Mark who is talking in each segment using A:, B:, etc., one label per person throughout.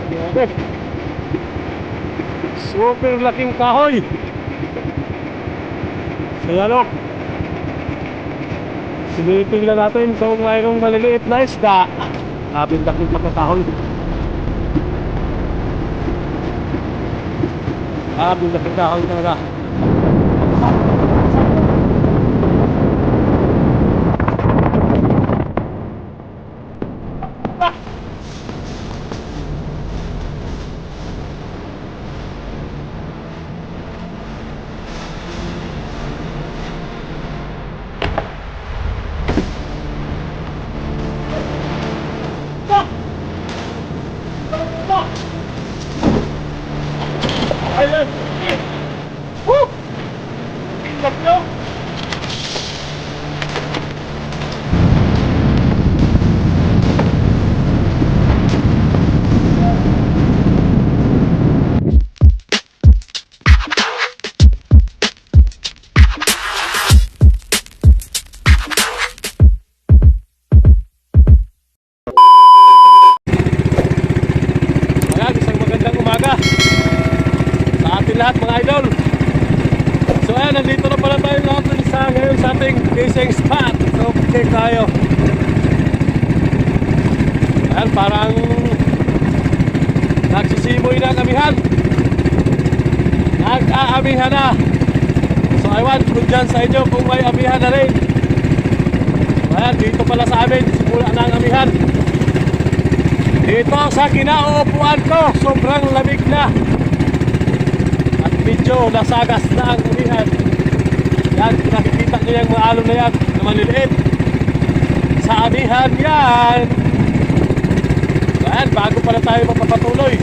A: Grabe. Super laking kahoy. Kaya no, sinitingnan natin kung mayroong maliliit na isda. Grabe laking pagkakahoy. Grabe laking kahoy talaga. Ayun! Woo! Tingnan nyo! Ayan, isang magandang umaga sa ating lahat mga idol. So ayan, nandito na pala tayo lahat ngayon sa ating fishing spot. So okay tayo. Ayan, parang nagsisimoy na ang amihan. Nag-aamihan na. So I want kung dyan sa inyo kung may amihan na rin. Ayan, dito pala sa amin simula na ang amihan. Dito sa kinauupuan ko, sobrang lamig na. At medyo nasagas na ang umihan. Yan, nakikita nyo yung mga alon na yan na maliliit. Sa amihan yan. Ayan, bago pala tayo mapapatuloy.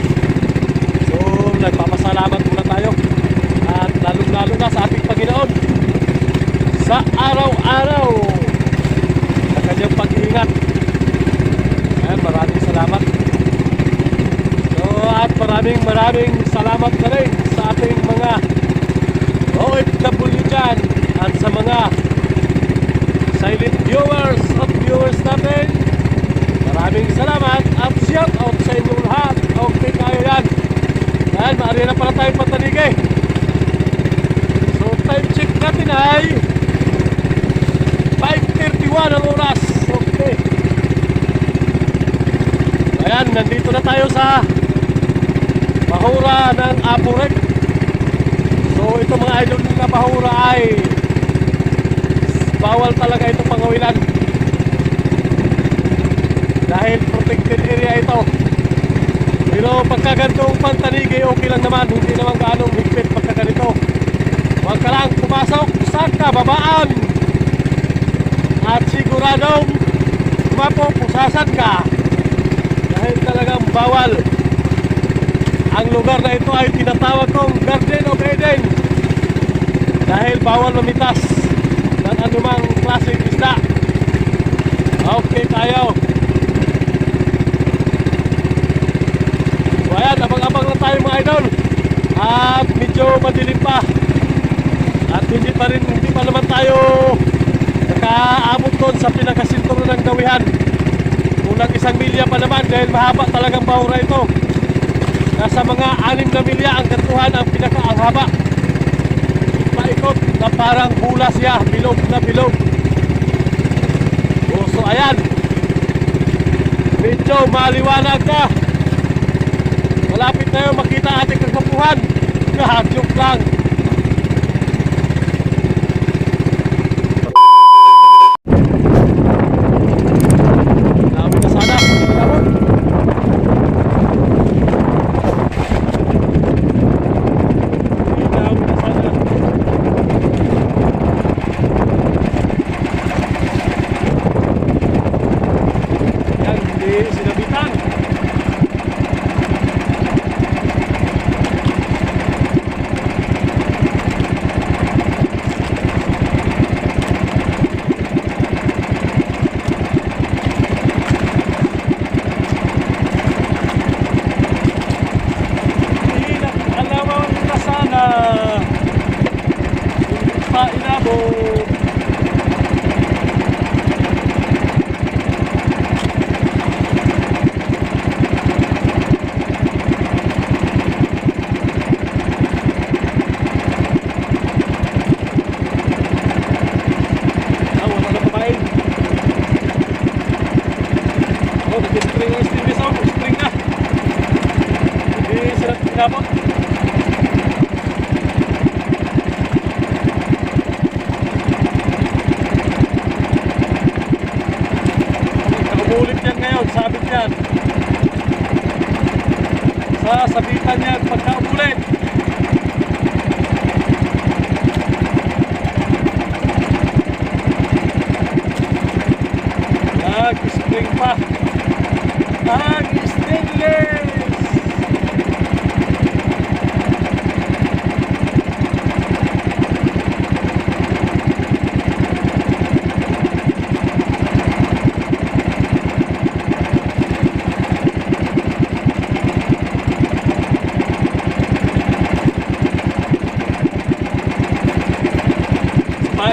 A: So, nagpapasalamat muna tayo. At lalong-lalo na sa ating Panginoon. Sa araw-araw. Sa kanyang pag-iingat. Ayan, maraming salamat. So, at maraming salamat na rin sa ating mga OFW dyan at sa mga silent viewers at viewers natin. Maraming salamat at shout out sa inyong lahat. Okay kayo yan. Ayan, maaari na pala tayo patanigay. So, time check natin ay 5:31 ang oras. Okay. Ayan, nandito na tayo sa bahura ng Apurek. So ito mga idol na bahura ay bawal talaga ito pangawilan dahil protected area ito. Pero pagkagantong pantanigay okay lang naman, hindi naman gaanong higpit pagkaganito. Huwag ka lang pumasok sa kababaan at siguradong mapupusasan ka dahil talagang bawal. Ang lugar na ito ay tinatawag kong Garden of Eden dahil bawal mamitas ng anumang klaseng isda. Okay tayo. So ayan, abang-abang na tayo mga idol. At medyo madilim pa. At hindi pa naman tayo nakaabot doon sa pinakasinturon ng dawihan. Kulang 1 milya pa naman dahil mahaba talagang bahura ito. Nasa mga 6 na milya ang kantuhan ang pinaka-haba. Paikot na parang bula siya, bilog na bilog. So ayan, medyo maliwanag na. Malapit na yung makita ating kagwapuhan. Joke lang. Dami na sana. labot. Umulit yan ngayon, sabit yan. Sasabitan yan pagka umulit. Nag-string pa. Nag-stringless.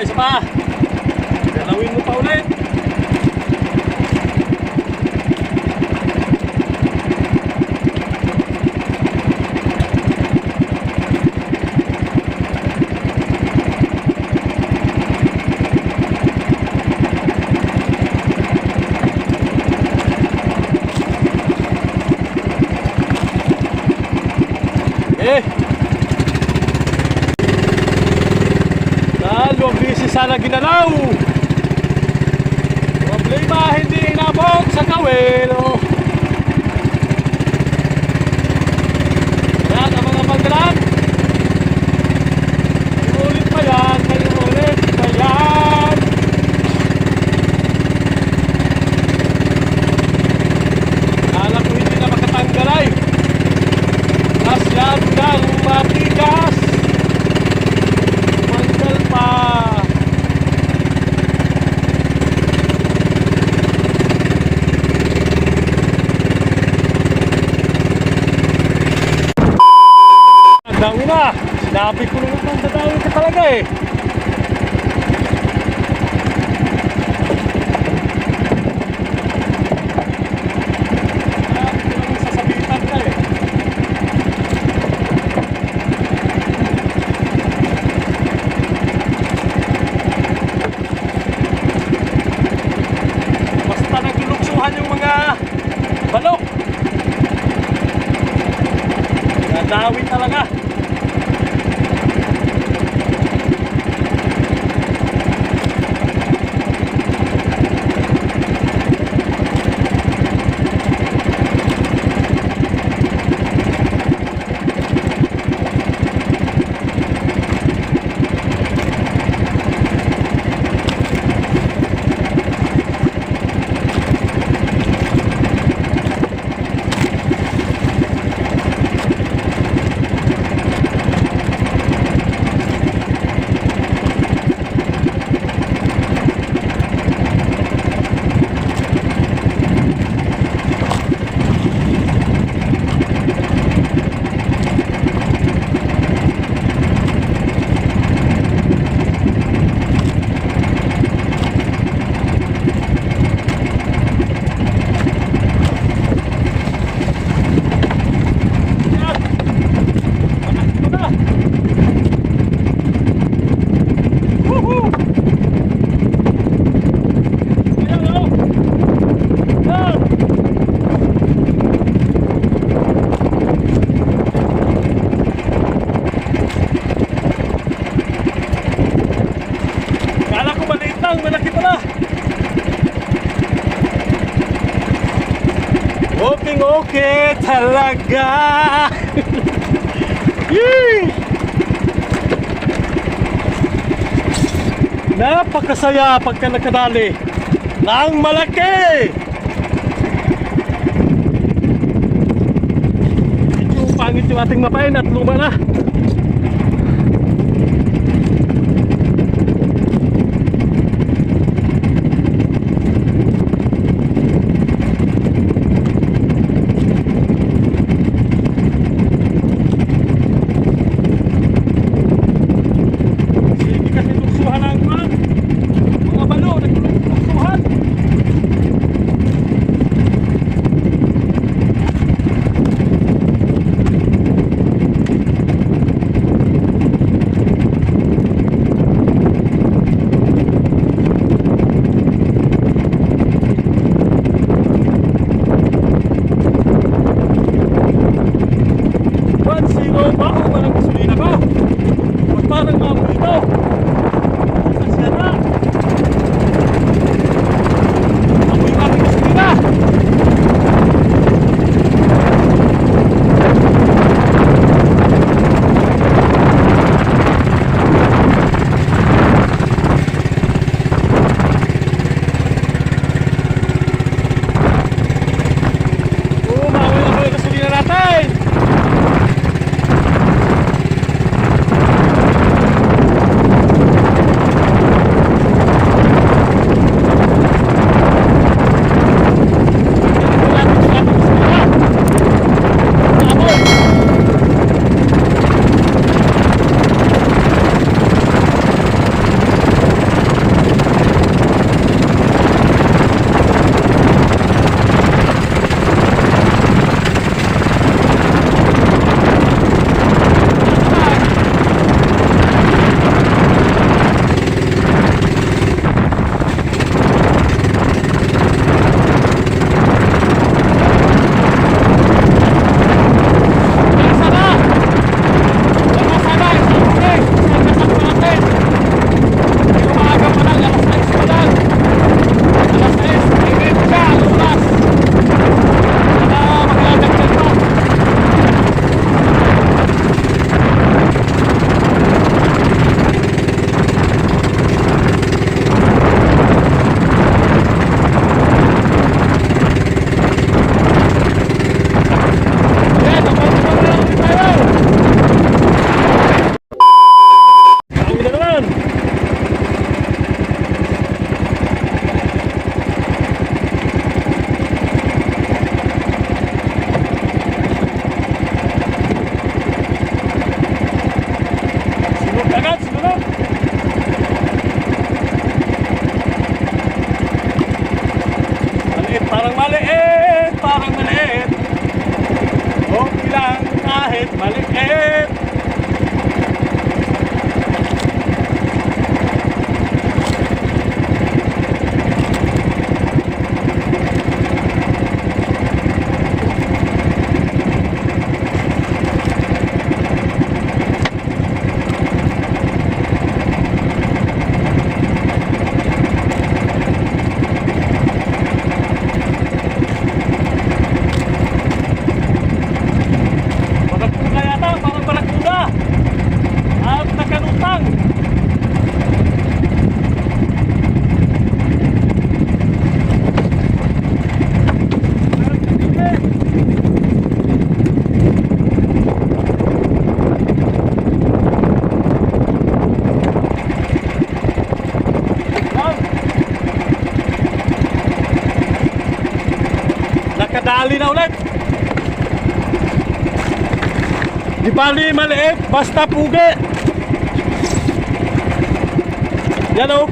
A: Isa pa. Galawin mo pa ulit. Dalawang bisis sana ginalaw. Problema, hindi inabot sa kawil. Yan ang mga pagdalan. Ulit pa yan, ulit pa yan. Alam ko hindi na makatanggal ay. Masyado ng matigas. Manggal pa. Dami na. Sinabi ko naman dadawin ka talaga eh. Sasabitan ka eh. Basta nagluluksuhan yung mga balok. Dadawin talaga. Okay talaga. Yee! Napakasaya pagka nakadali ng malaki. Medyo pangit yung ating mapain at luma na. Di bali maliit, basta pugi. Yan o.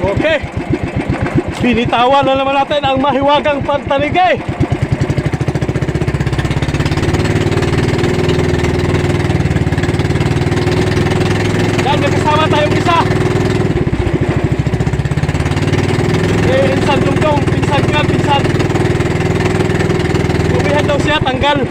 A: Okay. Binitawan na naman natin ang mahiwagang pantanigi. Yan, may kasama tayong isa. Insan Dungdong, pinsan ka, pinsan. Umihan daw siya, tanggal.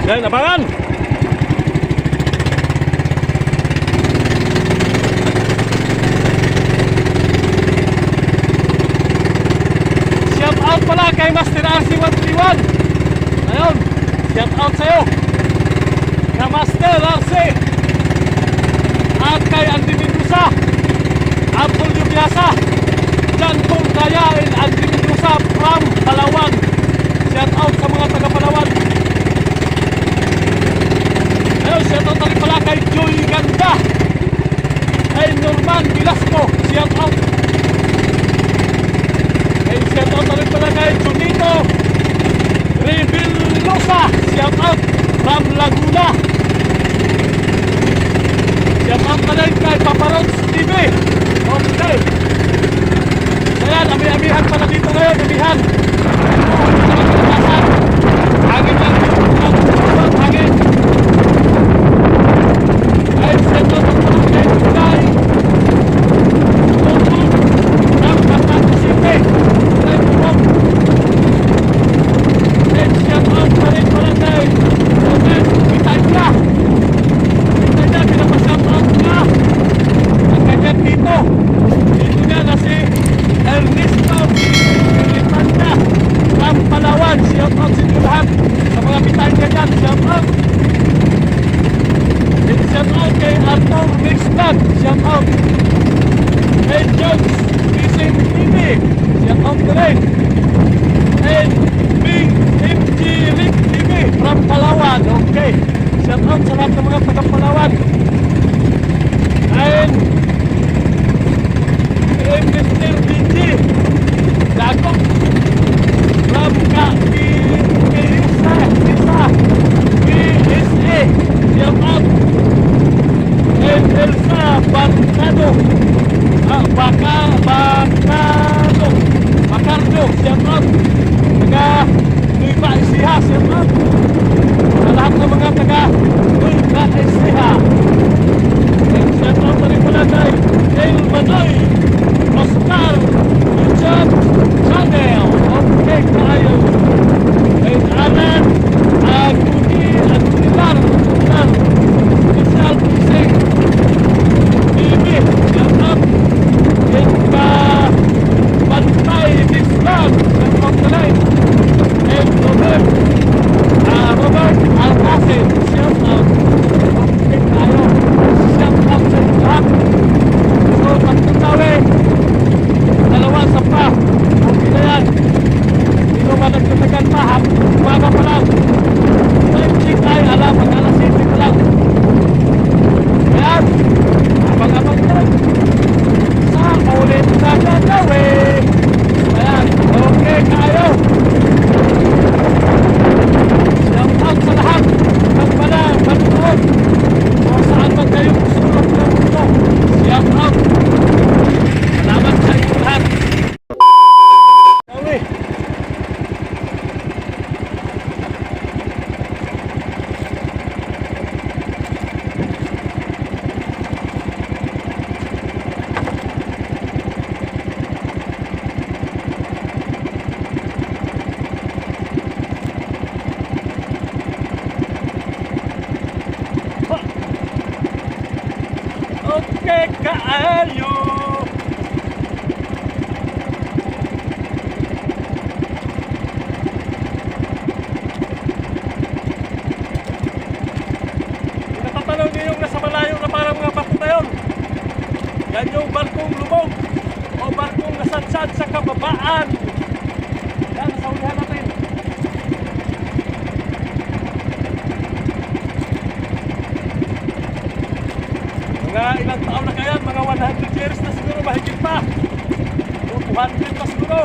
A: Dan abangan. Shout out pala kay Master RC131. Ayun, shout out sa'yo na Master RC. At kay Andy Mendoza, Apple Yubiasa, Jan Paul Kaya and Andy Mendoza from Palawan. Shout out sa mga taga Palawan. Shout out tali pala kay Joy Ganda, kay Norman Velasco, shout out. Kay shout out tali pala kay Junito Revilosa, shout out from Laguna. Shout out pala kay Paparots TV. Okay. Ayan, ami-amihan pala dito ngayon, amihan. Hangin lang, hangin. Shout out Hey Jones Fishing TV, shout out ka rin. And Big MG Link TV from Palawan. Okay, shout out sa lahat ng mga taga Palawan. And Mr. DJ Dago from PSA, shout out. And Elsa Bacardo, shout out. Taga Nueva Ecija, shout out. okay kaayo. Natatanong niyo yung nasa malayo na parang mga bato na yun. Yan yung barkong lubog o barkong nasadsad sa kababaan. Yan, saulihan natin. Mga ilang taon na kaya, mga 100 years na siguro, mahigit pa. O 200 pa siguro.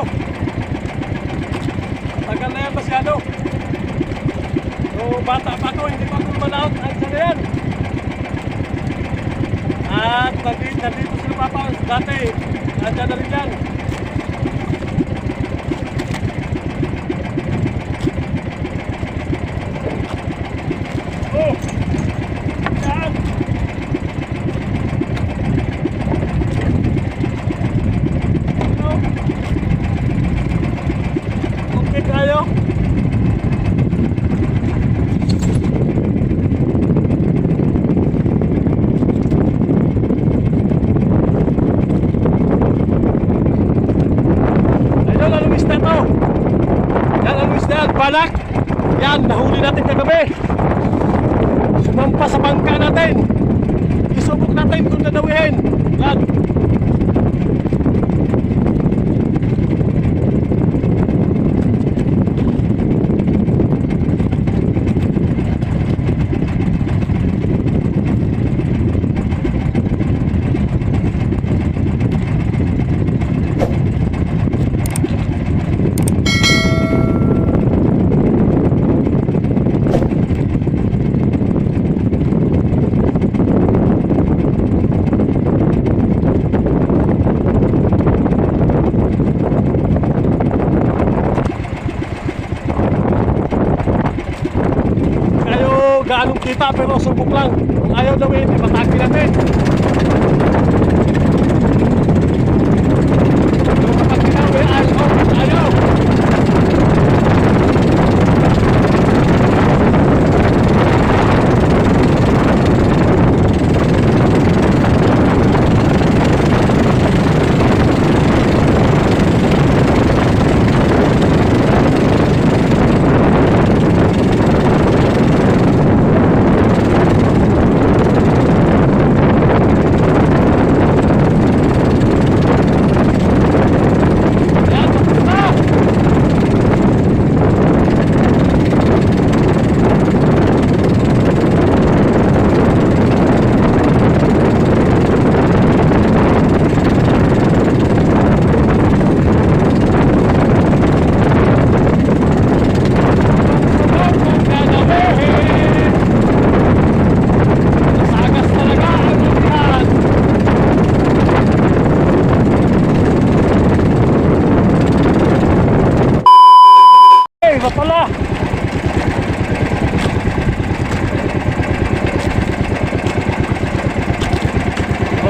A: Tagal na yan masyado. So bata pa ako, hindi pa ako lumalaot. Andiyan na yan. At nandito sila papa dati. Andiyan na rin yan. Oh! Yan! Okay kayo? Ayun, anong isda to? Yan, anong isda? Banak! Yan, nahuli natin kagabi. Sumampa sa bangka natin. Isubok natin kung dadawihin. Yan. Gaanong kita pero subok lang. Kung ayaw gawin, ipatagi natin. Pero kapag ginawi, ayaw. Pala.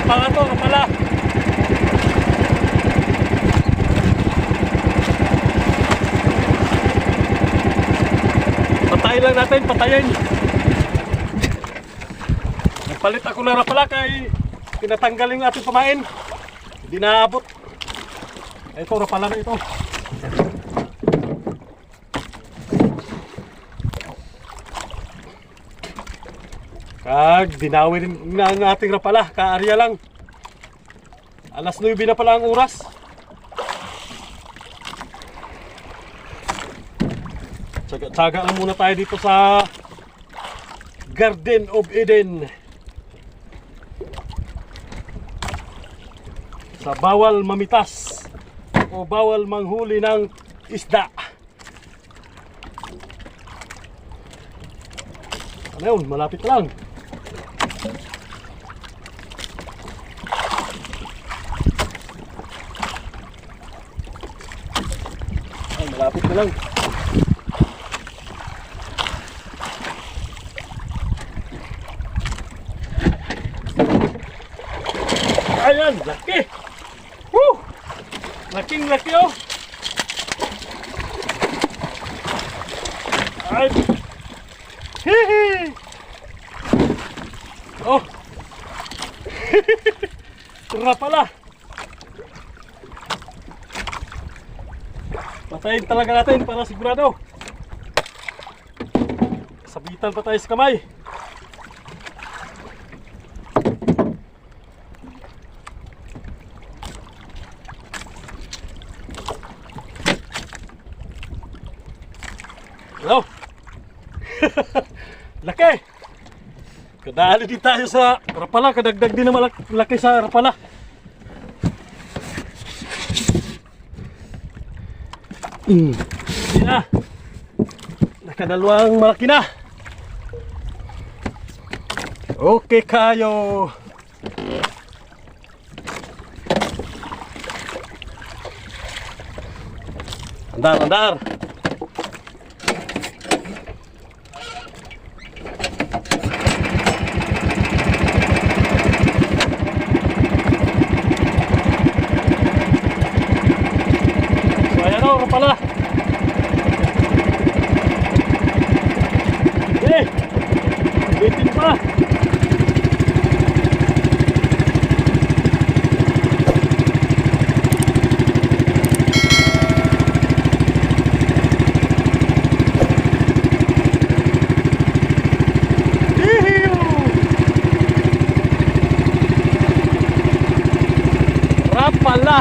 A: Pala to, pala. Patayin lang natin, patayin. Nagpalit ako na pala kay tinatanggal yung ating pamain. Hindi naabot. Ito, rapala na ito. Kag dinawi rin ng ating rapala, kaarya lang. Alas 9 na pala ang oras. Tsaga lang muna tayo dito sa Garden of Eden. Sa bawal mamitas o bawal manghuli ng isda. Ano yun? Malapit lang. Ay, malapit na lang. Ayan, laki. Woo! Laking laki oh. Ay. Hihi. Oh. rapala. Patayin talaga natin para sigurado. Sabitan pa tayo sa kamay. Hello. Laki. Kadali din tayo sa rapala. Kadagdag din na malaki sa rapala. Yan na. Nakadalawang malaki na. Okay kayo. Andar, andar. Pala. Bitin pa. Rapala.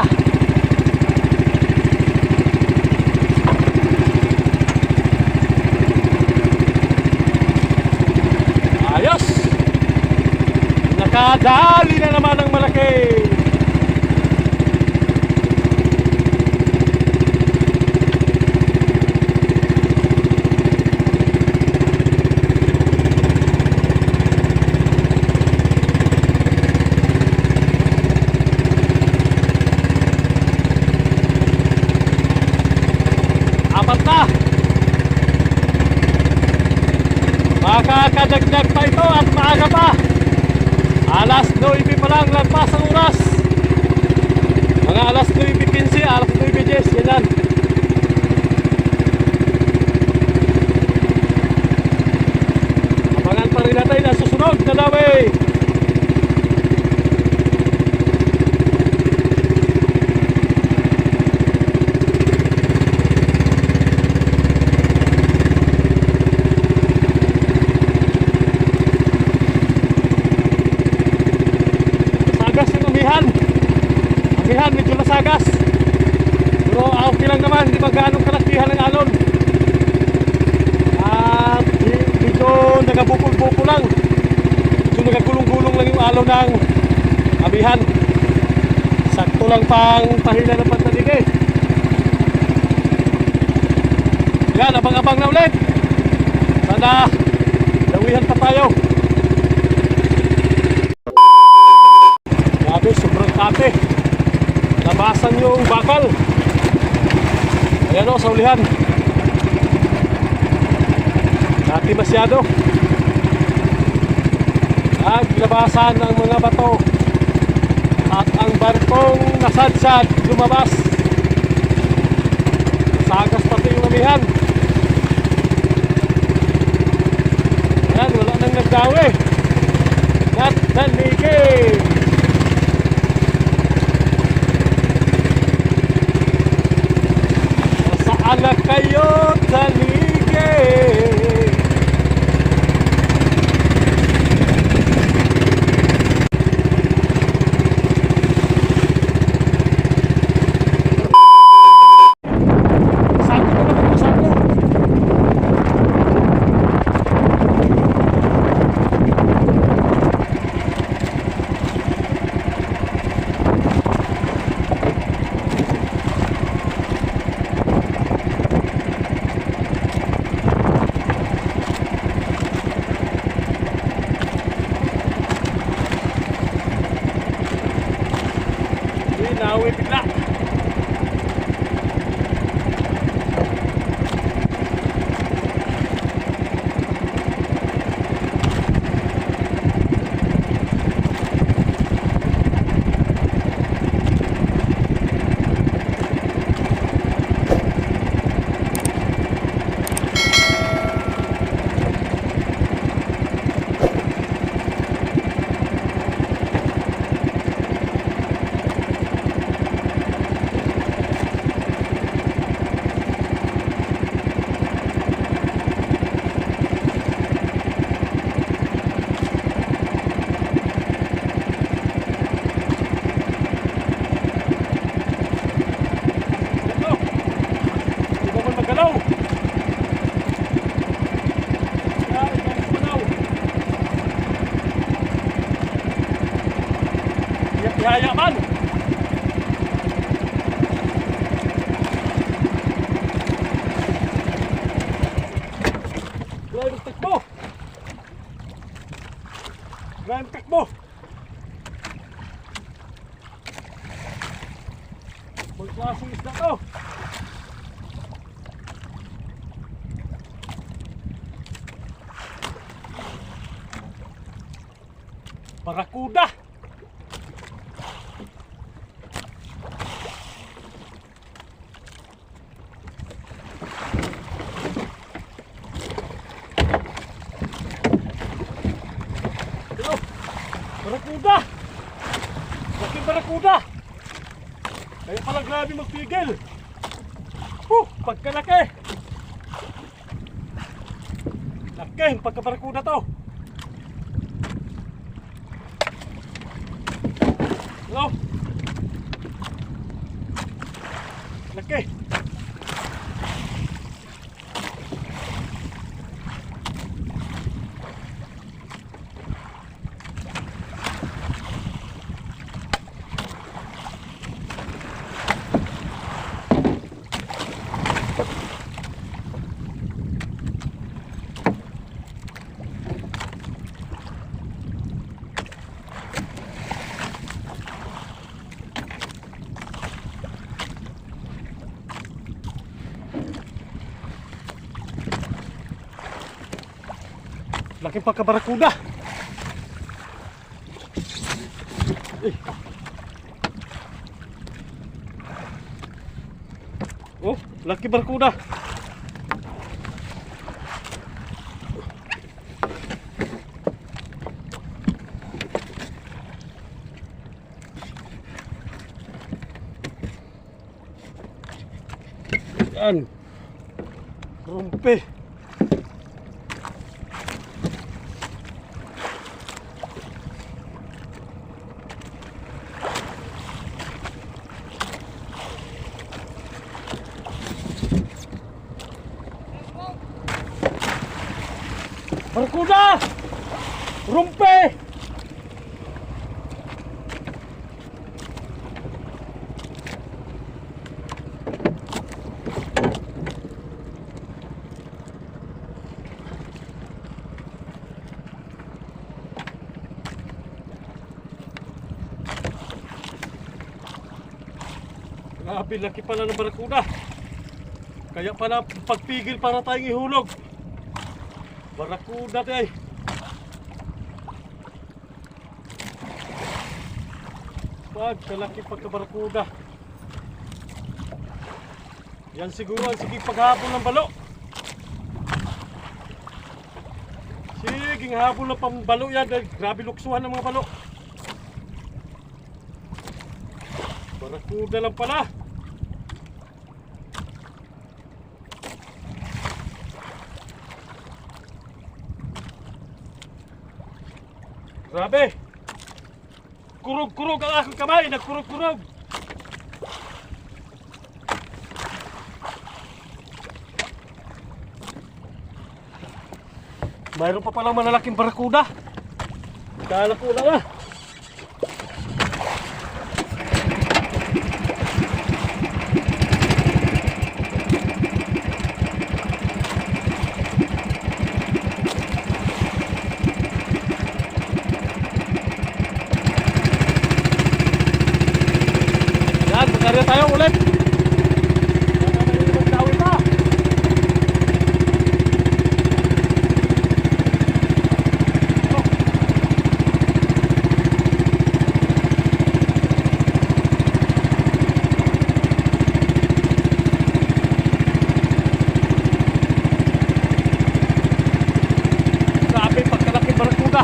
A: Nakadali na naman ang malaki. Apat na. Makakadagdag pa ito at maaga pa. Alas 9 pa lang, lagpas ang oras. Mga alas 9:15, alas 9:10, yan yan. Abangan pa rin natin ang susunod na dawi. Amihan, medyo masagas. Pero okay lang naman, hindi magano'ng kalakihan ng alon. At medyo nagabukol-bukol lang. Medyo nagagulong-gulong lang yung alon ng amihan. Sakto lang pang pahila ng pantalige. Yan, abang-abang na ulit. Sana dawihan pa tayo. Grabe, sobrang kate. Labasan yung bakal. Ayan o, sa ulihan. Dati masyado. Naglabasan ng mga bato. At ang barkong nasadsad lumabas. Sagas pati yung amihan. Ayan, wala nang nagdawi. At nanigay. Anak kayo taligay. biyaya man. Grabe takbo. Grabe takbo. Magklaseng isda to. Barakuda. Hello. Barakuda. Laking barakuda. Kaya pala grabe magpigil. Pagkalaki. Laki, pagkabarakuda to. Hello. Laki. Laking pagkabarakuda. Eh. Oh, laki barakuda. Yan. Rumpi. Barakuda! Rumpe! Grabe, laki pala ng barakuda. Kaya pala pagpigil para tayong ihulog. Barakuda tayo. Pagkalaki pagkabarakuda. Yan siguro ang sige paghabol ng balo. Siging habol ng pambalo yan. Grabe luksuhan ng mga balo. Barakuda lang pala. Grabe! Kurog-kurog ang aking kamay! Nagkurog-kurog! Mayroon pa palang malalaking barakuda. Kala ko lang ah! Magkarya tayo ulit. Magdawin pa. Grabe, pagkalaking barakuda.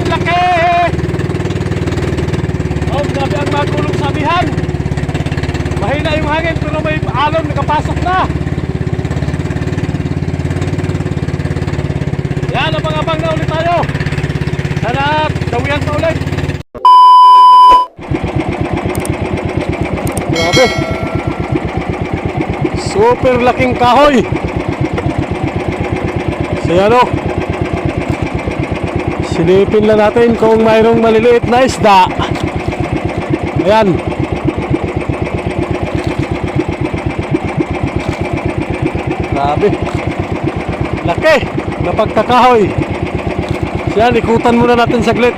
A: Laki! Oh, grabe ang magulong sabihan. Mahina yung hangin pero may alon nakapasok na. Yan, abang-abang na ulit tayo. Sana dawihan pa ulit. Grabe. Super laking kahoy. Siya no. Silipin lang natin kung mayroong maliliit na isda. Ayan. Grabe. Laki na pagkakahoy. Ayan, ikutan muna natin saglit.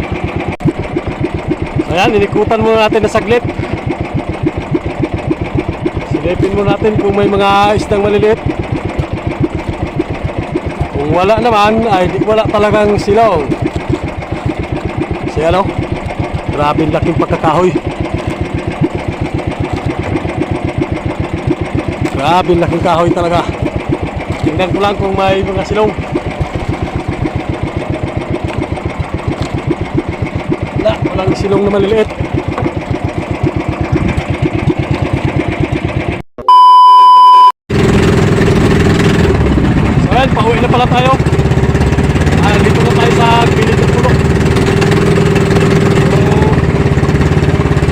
A: Ayan, inikutan muna natin na saglit. Silipin muna natin kung may mga isdang maliliit. Kung wala naman, ay wala talagang silaw. Siya no? Grabe laking pagkakahoy. Grabe laking kahoy talaga. Tingnan ko lang kung may mga silong. Wala, walang silong na maliliit. So yan, pauwi na pala tayo. Dito na tayo sa Gilid ng Puno.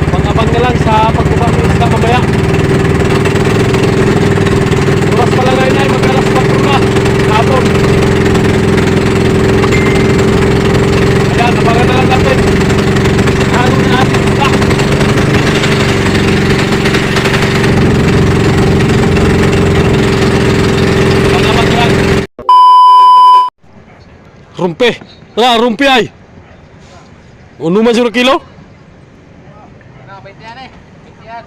A: Pag-abang na lang sa pagbaba ng isda mamaya. Oras pa lang ngayon ay mag-alas 4 na hapon. Ayan, abangan na lang natin. Sakahan na natin isda. Pag-abang na lang. Rumpi. Tara, rumpi ay. Uno man 0 kilo?
B: Ano, 20 yan eh. 20 yan.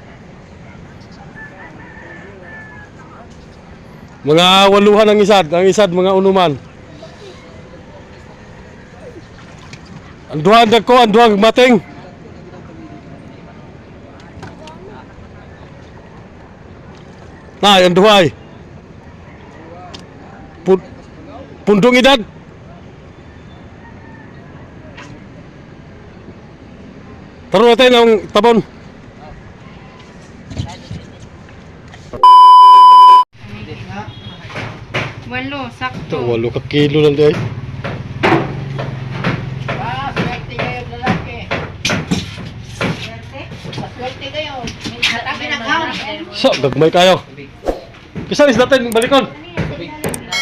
A: Mga waluhan ang isad mga unuman. Ang duhang dagko, ang duhang mating. Ang duhay. Pundong edad. Taro natin ang tabon.
C: Walo,
A: Ito,
C: sakto.
A: 8 ka kilo lang di ay.
B: Swerte kayo lalaki. Swerte kayo. Hatagi na count.
A: So, gagmay kayo. Kisan is natin balikon.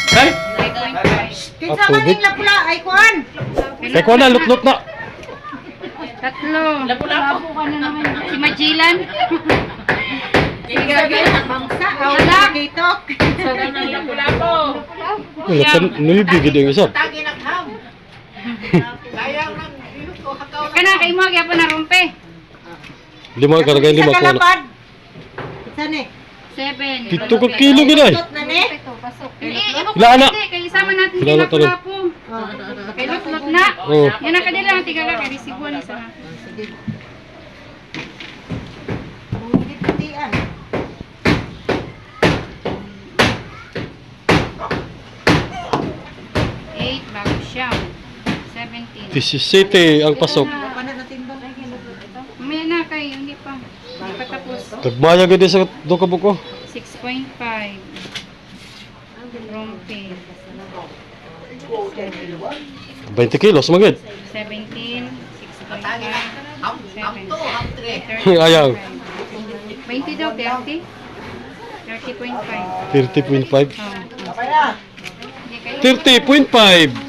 A: Kay?
C: Kinsa
A: At
C: man
A: tubig.
C: yung lapula ay kuan.
A: Kay ko na, lutlot na.
C: Tatlo. Labo ka na naman. Si Majilan. Bangsa. Wala. Kitok.
A: Nilibigid yung isa.
B: Hatagi na count. Sayang lang.
C: Kana kay mo kaya pa narumpe.
A: 5 karagay 5 ko na.
C: Kalapad. Saan eh? 7.
A: 7 ka kilo gina eh.
C: Ito, pasok.
A: Ilaan na.
C: Kaya isama natin
A: Ilaan na talon.
C: lapu-lapu. Kay lot-lot na.
A: Oo.
C: Yan na kadila ang tigala kay resibo ni sa. Eight bago siya. 17.
A: 17 ang pasok.
C: Mamaya na kayo, hindi pa. Hindi pa tapos.
A: Tagmaya gani sa dokabuk ko.
C: 6.5. Rompe.
A: 20 kilos magid.
C: 17. 6.5. 7.
A: Ayaw.
C: 20 daw, 30. 30.5.
A: 30.5.
C: Oh.
B: Kaya.
C: Hindi kayo.
A: 30.5.